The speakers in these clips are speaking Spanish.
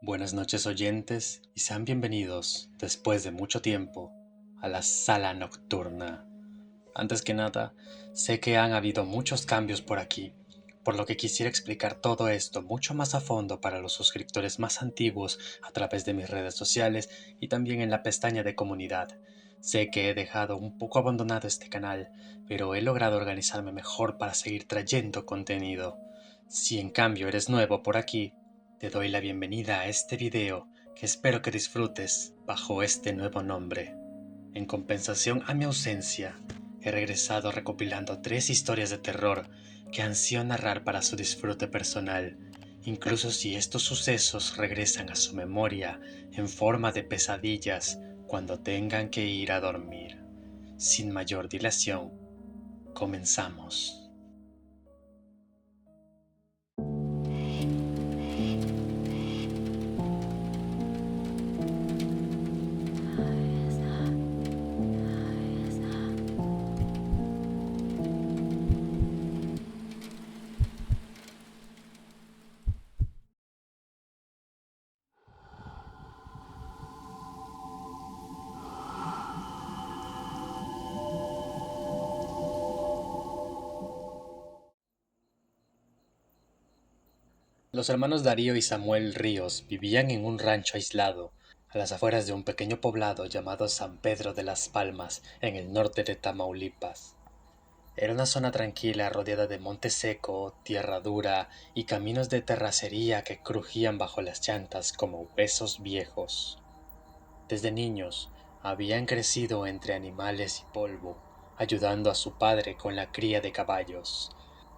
Buenas noches oyentes y sean bienvenidos, después de mucho tiempo, a la sala nocturna. Antes que nada, sé que han habido muchos cambios por aquí, por lo que quisiera explicar todo esto mucho más a fondo para los suscriptores más antiguos a través de mis redes sociales y también en la pestaña de comunidad. Sé que he dejado un poco abandonado este canal, pero he logrado organizarme mejor para seguir trayendo contenido. Si en cambio eres nuevo por aquí, te doy la bienvenida a este video que espero que disfrutes bajo este nuevo nombre. En compensación a mi ausencia, he regresado recopilando 3 historias de terror que ansío narrar para su disfrute personal, incluso si estos sucesos regresan a su memoria en forma de pesadillas cuando tengan que ir a dormir. Sin mayor dilación, comenzamos. Los hermanos Darío y Samuel Ríos vivían en un rancho aislado, a las afueras de un pequeño poblado llamado San Pedro de las Palmas, en el norte de Tamaulipas. Era una zona tranquila rodeada de monte seco, tierra dura y caminos de terracería que crujían bajo las llantas como huesos viejos. Desde niños habían crecido entre animales y polvo, ayudando a su padre con la cría de caballos.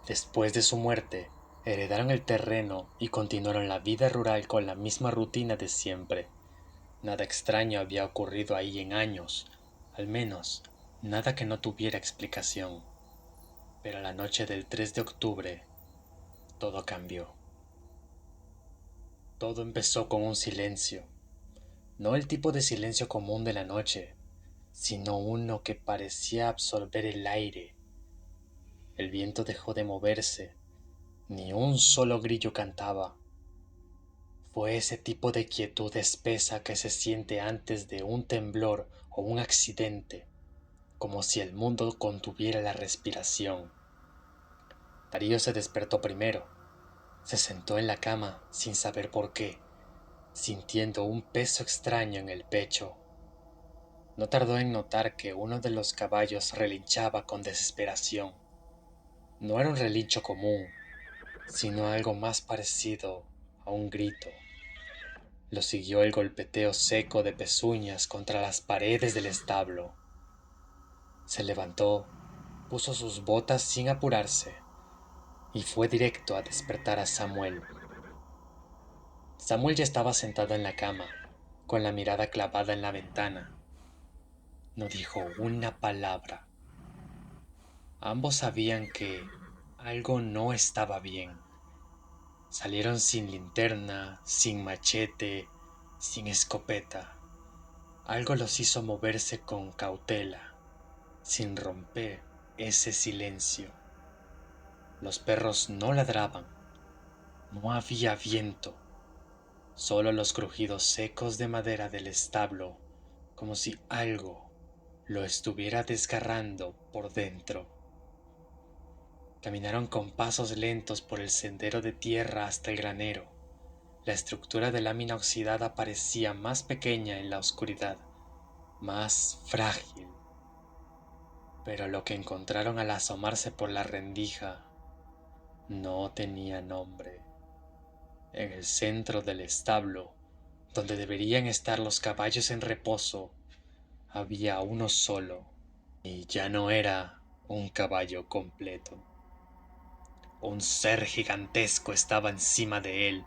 Después de su muerte, heredaron el terreno y continuaron la vida rural con la misma rutina de siempre. Nada extraño había ocurrido ahí en años, al menos nada que no tuviera explicación. Pero la noche del 3 de octubre, todo cambió. Todo empezó con un silencio, no el tipo de silencio común de la noche, sino uno que parecía absorber el aire. El viento dejó de moverse, ni un solo grillo cantaba. Fue ese tipo de quietud espesa que se siente antes de un temblor o un accidente, como si el mundo contuviera la respiración. Darío se despertó primero. Se sentó en la cama sin saber por qué, sintiendo un peso extraño en el pecho. No tardó en notar que uno de los caballos relinchaba con desesperación. No era un relincho común, sino algo más parecido a un grito. Lo siguió el golpeteo seco de pezuñas contra las paredes del establo. Se levantó, puso sus botas sin apurarse y fue directo a despertar a Samuel. Samuel ya estaba sentado en la cama, con la mirada clavada en la ventana. No dijo una palabra. Ambos sabían que algo no estaba bien. Salieron sin linterna, sin machete, sin escopeta. Algo los hizo moverse con cautela, sin romper ese silencio. Los perros no ladraban, no había viento, solo los crujidos secos de madera del establo, como si algo lo estuviera desgarrando por dentro. Caminaron con pasos lentos por el sendero de tierra hasta el granero. La estructura de lámina oxidada parecía más pequeña en la oscuridad, más frágil. Pero lo que encontraron al asomarse por la rendija no tenía nombre. En el centro del establo, donde deberían estar los caballos en reposo, había uno solo, y ya no era un caballo completo. Un ser gigantesco estaba encima de él,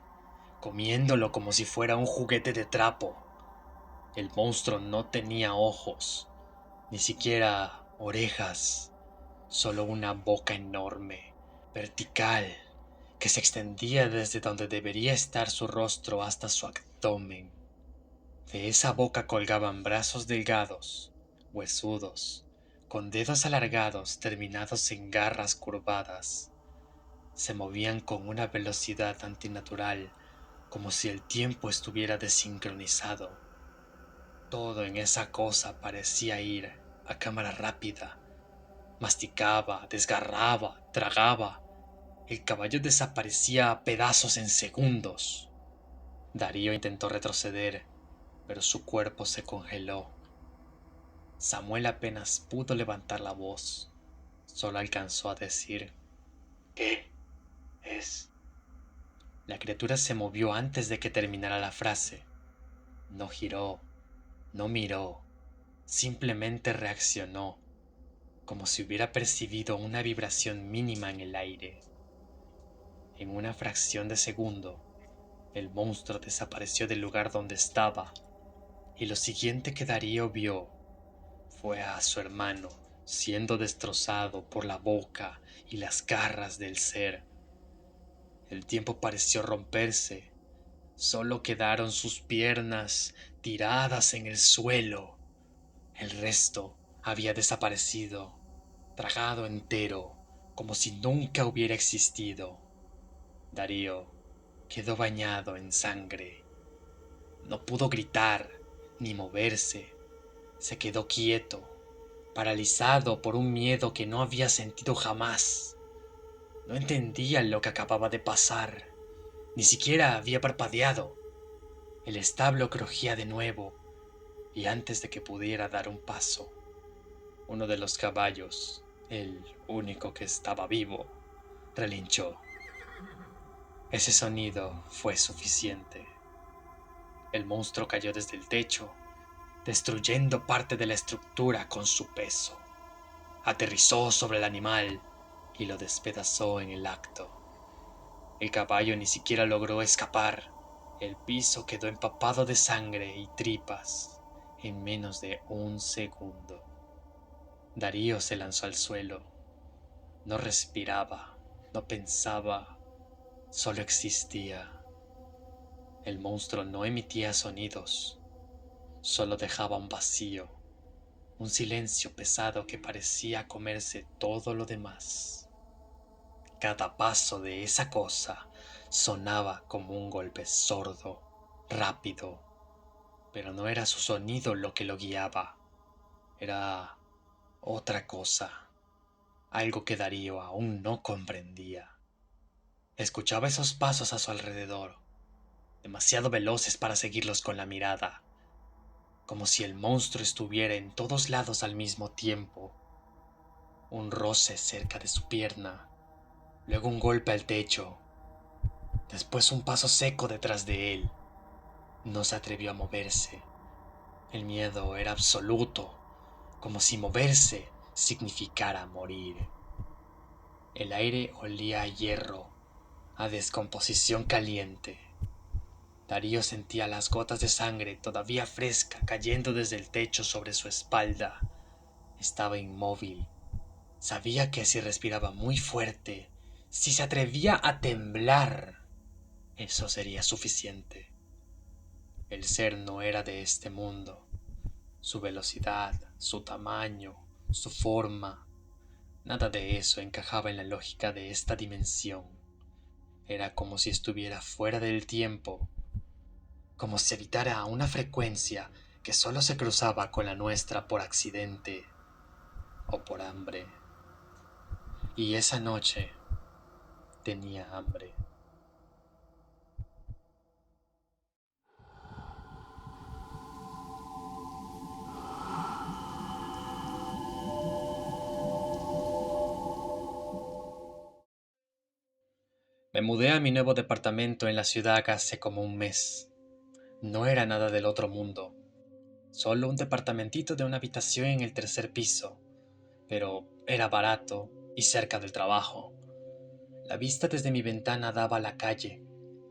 comiéndolo como si fuera un juguete de trapo. El monstruo no tenía ojos, ni siquiera orejas, solo una boca enorme, vertical, que se extendía desde donde debería estar su rostro hasta su abdomen. De esa boca colgaban brazos delgados, huesudos, con dedos alargados terminados en garras curvadas. Se movían con una velocidad antinatural, como si el tiempo estuviera desincronizado. Todo en esa cosa parecía ir a cámara rápida. Masticaba, desgarraba, tragaba. El caballo desaparecía a pedazos en segundos. Darío intentó retroceder, pero su cuerpo se congeló. Samuel apenas pudo levantar la voz. Solo alcanzó a decir: ¿qué es? La criatura se movió antes de que terminara la frase. No giró, no miró, simplemente reaccionó, como si hubiera percibido una vibración mínima en el aire. En una fracción de segundo, el monstruo desapareció del lugar donde estaba, y lo siguiente que Darío vio fue a su hermano siendo destrozado por la boca y las garras del ser. El tiempo pareció romperse. Solo quedaron sus piernas tiradas en el suelo. El resto había desaparecido, tragado entero, como si nunca hubiera existido. Darío quedó bañado en sangre. No pudo gritar ni moverse. Se quedó quieto, paralizado por un miedo que no había sentido jamás. No entendía lo que acababa de pasar. Ni siquiera había parpadeado. El establo crujía de nuevo, y antes de que pudiera dar un paso, uno de los caballos, el único que estaba vivo, relinchó. Ese sonido fue suficiente. El monstruo cayó desde el techo, destruyendo parte de la estructura con su peso. Aterrizó sobre el animal y lo despedazó en el acto. El caballo ni siquiera logró escapar. El piso quedó empapado de sangre y tripas en menos de un segundo. Darío se lanzó al suelo. No respiraba, no pensaba, solo existía. El monstruo no emitía sonidos, solo dejaba un vacío, un silencio pesado que parecía comerse todo lo demás. Cada paso de esa cosa sonaba como un golpe sordo, rápido, pero no era su sonido lo que lo guiaba, era otra cosa, algo que Darío aún no comprendía. Escuchaba esos pasos a su alrededor, demasiado veloces para seguirlos con la mirada, como si el monstruo estuviera en todos lados al mismo tiempo. Un roce cerca de su pierna, luego un golpe al techo, después un paso seco detrás de él. No se atrevió a moverse. El miedo era absoluto, como si moverse significara morir. El aire olía a hierro, a descomposición caliente. Darío sentía las gotas de sangre todavía fresca cayendo desde el techo sobre su espalda. Estaba inmóvil. Sabía que si respiraba muy fuerte, si se atrevía a temblar, eso sería suficiente. El ser no era de este mundo. Su velocidad, su tamaño, su forma, nada de eso encajaba en la lógica de esta dimensión. Era como si estuviera fuera del tiempo, como si habitara una frecuencia que solo se cruzaba con la nuestra por accidente o por hambre. Y esa noche tenía hambre. Me mudé a mi nuevo departamento en la ciudad hace como un mes. No era nada del otro mundo, solo un departamentito de una habitación en el tercer piso, pero era barato y cerca del trabajo. La vista desde mi ventana daba a la calle,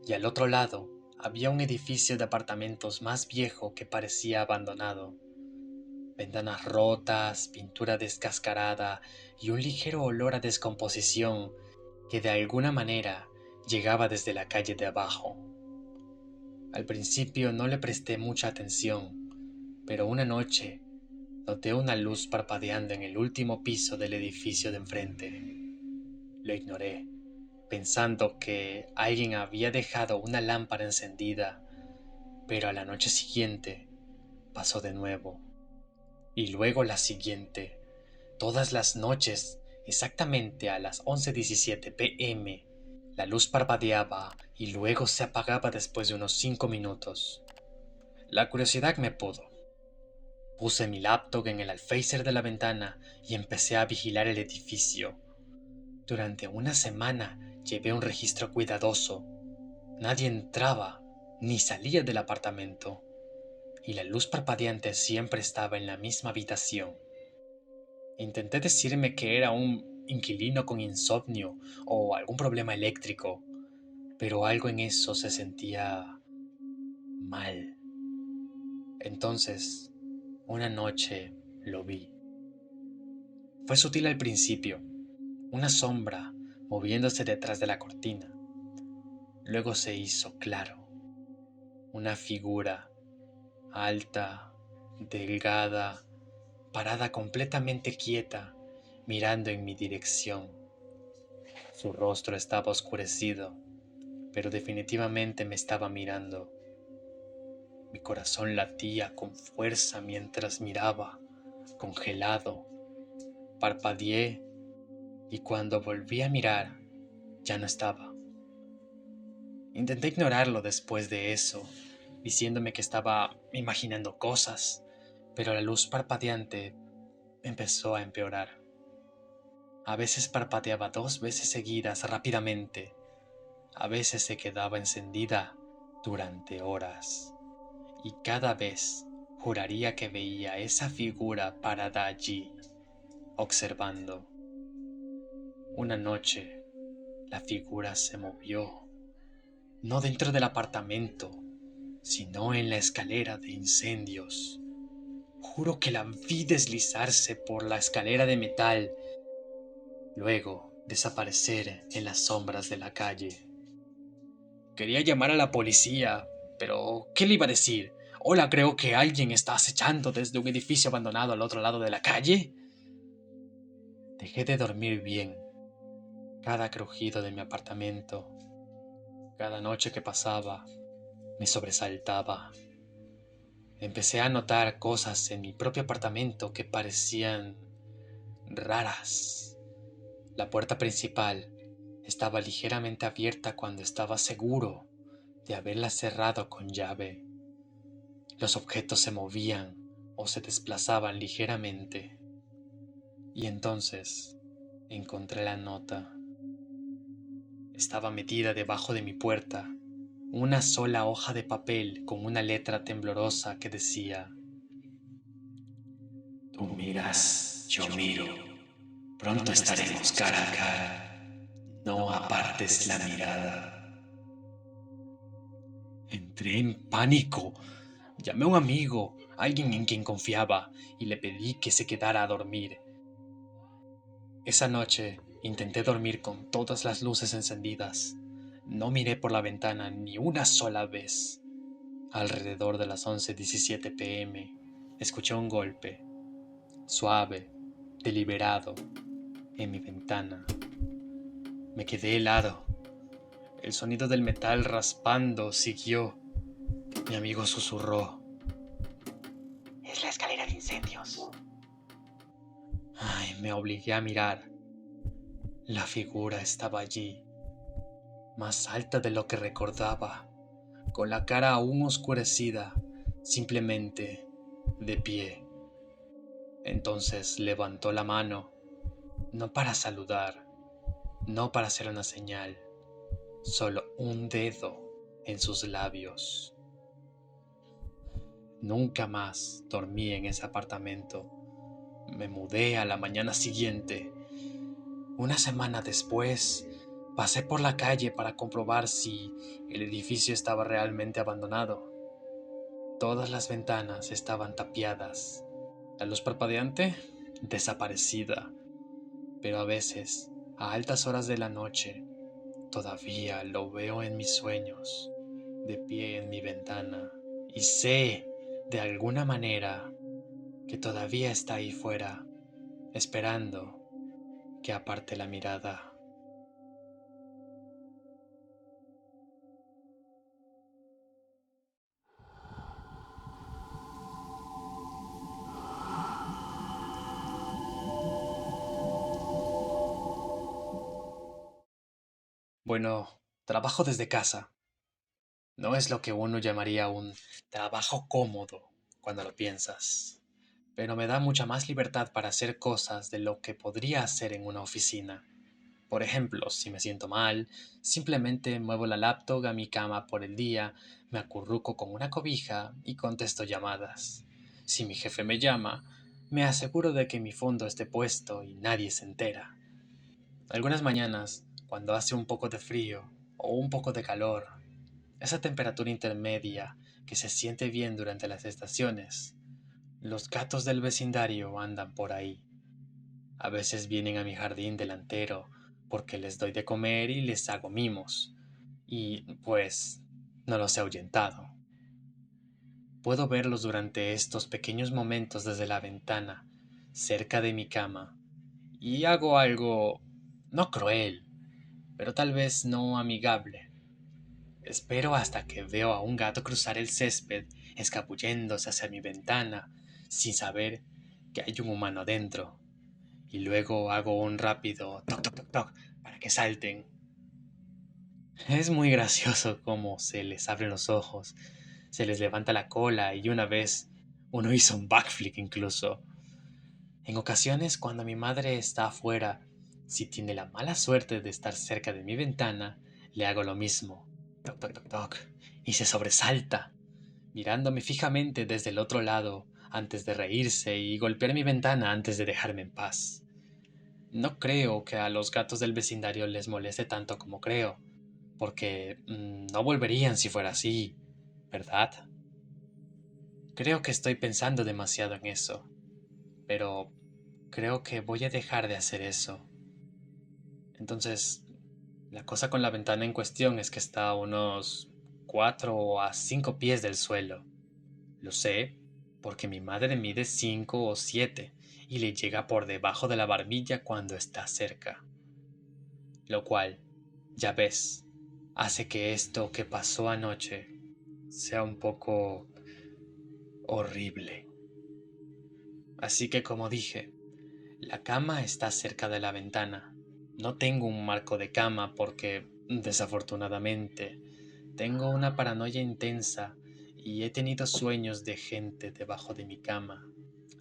y al otro lado había un edificio de apartamentos más viejo que parecía abandonado. Ventanas rotas, pintura descascarada y un ligero olor a descomposición que de alguna manera llegaba desde la calle de abajo. Al principio no le presté mucha atención, pero una noche noté una luz parpadeando en el último piso del edificio de enfrente. Lo ignoré, pensando que alguien había dejado una lámpara encendida, pero a la noche siguiente pasó de nuevo, y luego la siguiente, todas las noches, exactamente a las 11:17 p.m., la luz parpadeaba y luego se apagaba después de unos 5 minutos. La curiosidad me pudo. Puse mi laptop en el alféizar de la ventana y empecé a vigilar el edificio. Durante una semana llevé un registro cuidadoso. Nadie entraba ni salía del apartamento, y la luz parpadeante siempre estaba en la misma habitación. Intenté decirme que era un inquilino con insomnio o algún problema eléctrico, pero algo en eso se sentía mal. Entonces, una noche lo vi. Fue sutil al principio, una sombra moviéndose detrás de la cortina. Luego se hizo claro, una figura alta, delgada, parada completamente quieta, mirando en mi dirección. Su rostro estaba oscurecido, pero definitivamente me estaba mirando. Mi corazón latía con fuerza mientras miraba, congelado. Parpadeé y cuando volví a mirar, ya no estaba. Intenté ignorarlo después de eso, diciéndome que estaba imaginando cosas, pero la luz parpadeante empezó a empeorar. A veces parpadeaba 2 veces seguidas rápidamente, a veces se quedaba encendida durante horas, y cada vez juraría que veía esa figura parada allí, observando. Una noche, la figura se movió, no dentro del apartamento, sino en la escalera de incendios. Juro que la vi deslizarse por la escalera de metal, luego desaparecer en las sombras de la calle. Quería llamar a la policía, pero ¿qué le iba a decir? Hola, creo que alguien está acechando desde un edificio abandonado al otro lado de la calle. Dejé de dormir bien. Cada crujido de mi apartamento, cada noche que pasaba, me sobresaltaba. Empecé a notar cosas en mi propio apartamento que parecían raras. La puerta principal estaba ligeramente abierta cuando estaba seguro de haberla cerrado con llave. Los objetos se movían o se desplazaban ligeramente. Y entonces encontré la nota. Estaba metida debajo de mi puerta, una sola hoja de papel con una letra temblorosa que decía: Tú miras, yo miro. Pronto estaremos cara a cara. No apartes la mirada. Entré en pánico. Llamé a un amigo, alguien en quien confiaba, y le pedí que se quedara a dormir. Esa noche intenté dormir con todas las luces encendidas. No miré por la ventana ni una sola vez. Alrededor de las 11:17 p.m. escuché un golpe, suave, deliberado, en mi ventana. Me quedé helado. El sonido del metal raspando siguió. Mi amigo susurró: Es la escalera de incendios. Ay, me obligué a mirar. La figura estaba allí, más alta de lo que recordaba, con la cara aún oscurecida, simplemente de pie. Entonces levantó la mano, no para saludar, no para hacer una señal, solo un dedo en sus labios. Nunca más dormí en ese apartamento. Me mudé a la mañana siguiente. Una semana después, pasé por la calle para comprobar si el edificio estaba realmente abandonado. Todas las ventanas estaban tapiadas. La luz parpadeante, desaparecida. Pero a veces, a altas horas de la noche, todavía lo veo en mis sueños, de pie en mi ventana. Y sé, de alguna manera, que todavía está ahí fuera, esperando que aparte la mirada. Bueno, trabajo desde casa. No es lo que uno llamaría un trabajo cómodo cuando lo piensas, pero me da mucha más libertad para hacer cosas de lo que podría hacer en una oficina. Por ejemplo, si me siento mal, simplemente muevo la laptop a mi cama por el día, me acurruco con una cobija y contesto llamadas. Si mi jefe me llama, me aseguro de que mi fondo esté puesto y nadie se entera. Algunas mañanas, cuando hace un poco de frío o un poco de calor, esa temperatura intermedia que se siente bien durante las estaciones, los gatos del vecindario andan por ahí. A veces vienen a mi jardín delantero porque les doy de comer y les hago mimos. Y pues no los he ahuyentado. Puedo verlos durante estos pequeños momentos desde la ventana, cerca de mi cama, y hago algo no cruel, pero tal vez no amigable. Espero hasta que veo a un gato cruzar el césped, escabulléndose hacia mi ventana, sin saber que hay un humano dentro. Y luego hago un rápido toc toc toc toc para que salten. Es muy gracioso cómo se les abren los ojos, se les levanta la cola y una vez uno hizo un backflip incluso. En ocasiones cuando mi madre está afuera, si tiene la mala suerte de estar cerca de mi ventana, le hago lo mismo. Toc toc toc toc. Y se sobresalta, mirándome fijamente desde el otro lado antes de reírse y golpear mi ventana antes de dejarme en paz. No creo que a los gatos del vecindario les moleste tanto como creo, porque no volverían si fuera así, ¿verdad? Creo que estoy pensando demasiado en eso, pero creo que voy a dejar de hacer eso. Entonces, la cosa con la ventana en cuestión es que está a unos 4 a 5 pies del suelo. Lo sé porque mi madre mide 5 o 7 y le llega por debajo de la barbilla cuando está cerca. Lo cual, ya ves, hace que esto que pasó anoche sea un poco horrible. Así que como dije, la cama está cerca de la ventana. No tengo un marco de cama porque, desafortunadamente, tengo una paranoia intensa y he tenido sueños de gente debajo de mi cama.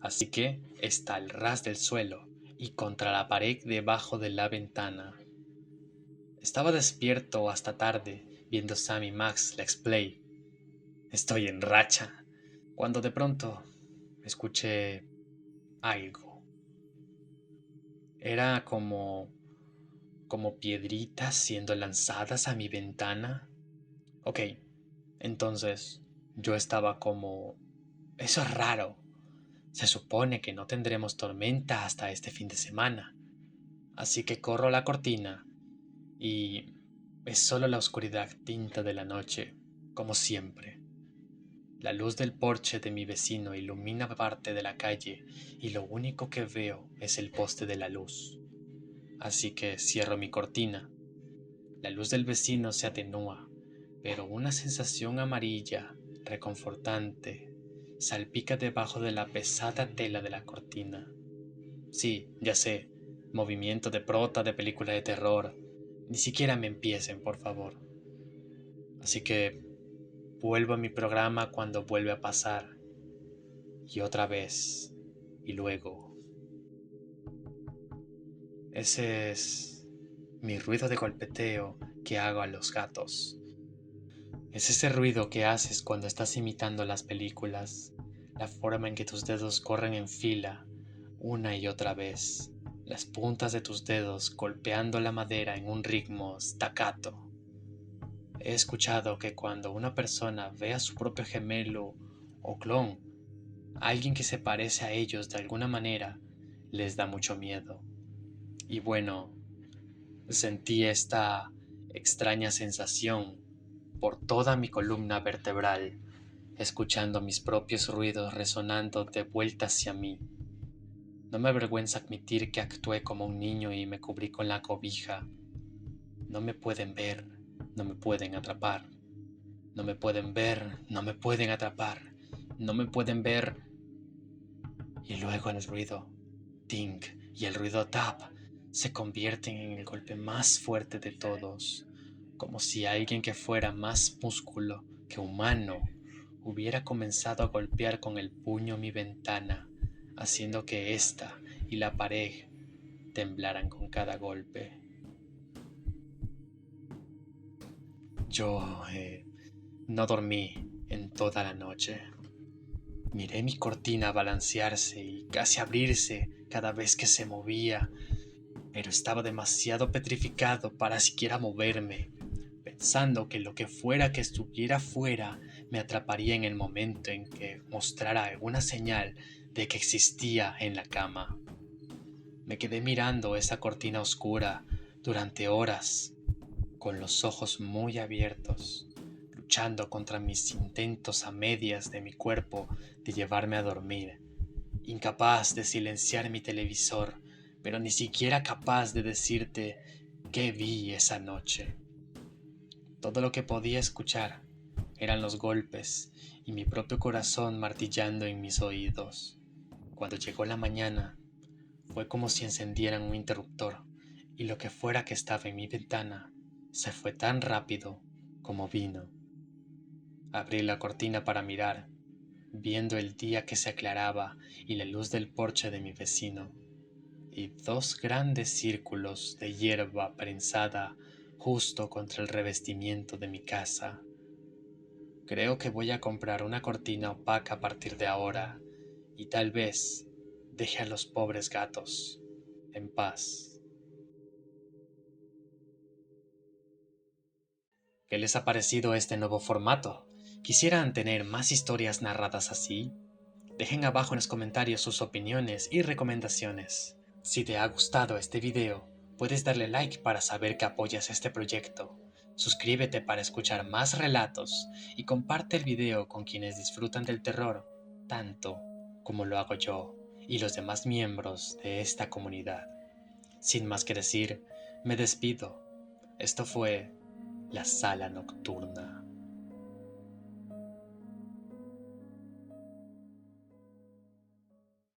Así que está al ras del suelo y contra la pared debajo de la ventana. Estaba despierto hasta tarde viendo Sam y Max Let's Play. Estoy en racha. Cuando de pronto escuché algo. Era como piedritas siendo lanzadas a mi ventana. Ok, entonces yo estaba como... Eso es raro. Se supone que no tendremos tormenta hasta este fin de semana. Así que corro la cortina y es solo la oscuridad tinta de la noche, como siempre. La luz del porche de mi vecino ilumina parte de la calle y lo único que veo es el poste de la luz. Así que cierro mi cortina. La luz del vecino se atenúa, pero una sensación amarilla, reconfortante, salpica debajo de la pesada tela de la cortina. Sí, ya sé, movimiento de prota de película de terror. Ni siquiera me empiecen, por favor. Así que vuelvo a mi programa cuando vuelve a pasar. Y otra vez. Y luego. Ese es mi ruido de golpeteo que hago a los gatos. Es ese ruido que haces cuando estás imitando las películas, la forma en que tus dedos corren en fila, una y otra vez, las puntas de tus dedos golpeando la madera en un ritmo staccato. He escuchado que cuando una persona ve a su propio gemelo o clon, alguien que se parece a ellos de alguna manera, les da mucho miedo. Y bueno, sentí esta extraña sensación por toda mi columna vertebral, escuchando mis propios ruidos resonando de vuelta hacia mí. No me avergüenza admitir que actué como un niño y me cubrí con la cobija. No me pueden ver, no me pueden atrapar. No me pueden ver, no me pueden atrapar. No me pueden ver. Y luego el ruido, ting, y el ruido tap, se convierten en el golpe más fuerte de todos. como si alguien que fuera más músculo que humano hubiera comenzado a golpear con el puño mi ventana, haciendo que ésta y la pared temblaran con cada golpe. Yo no dormí en toda la noche. Miré mi cortina balancearse y casi abrirse cada vez que se movía, pero estaba demasiado petrificado para siquiera moverme, pensando que lo que fuera que estuviera fuera me atraparía en el momento en que mostrara alguna señal de que existía en la cama. Me quedé mirando esa cortina oscura durante horas, con los ojos muy abiertos, luchando contra mis intentos a medias de mi cuerpo de llevarme a dormir, incapaz de silenciar mi televisor, pero ni siquiera capaz de decirte qué vi esa noche. Todo lo que podía escuchar eran los golpes y mi propio corazón martillando en mis oídos. Cuando llegó la mañana, fue como si encendieran un interruptor y lo que fuera que estaba en mi ventana se fue tan rápido como vino. Abrí la cortina para mirar, viendo el día que se aclaraba y la luz del porche de mi vecino, y dos grandes círculos de hierba prensada justo contra el revestimiento de mi casa. Creo que voy a comprar una cortina opaca a partir de ahora y tal vez deje a los pobres gatos en paz. ¿Qué les ha parecido este nuevo formato? ¿Quisieran tener más historias narradas así? Dejen abajo en los comentarios sus opiniones y recomendaciones. Si te ha gustado este video, puedes darle like para saber que apoyas este proyecto. Suscríbete para escuchar más relatos y comparte el video con quienes disfrutan del terror tanto como lo hago yo y los demás miembros de esta comunidad. Sin más que decir, me despido. Esto fue La Sala Nocturna.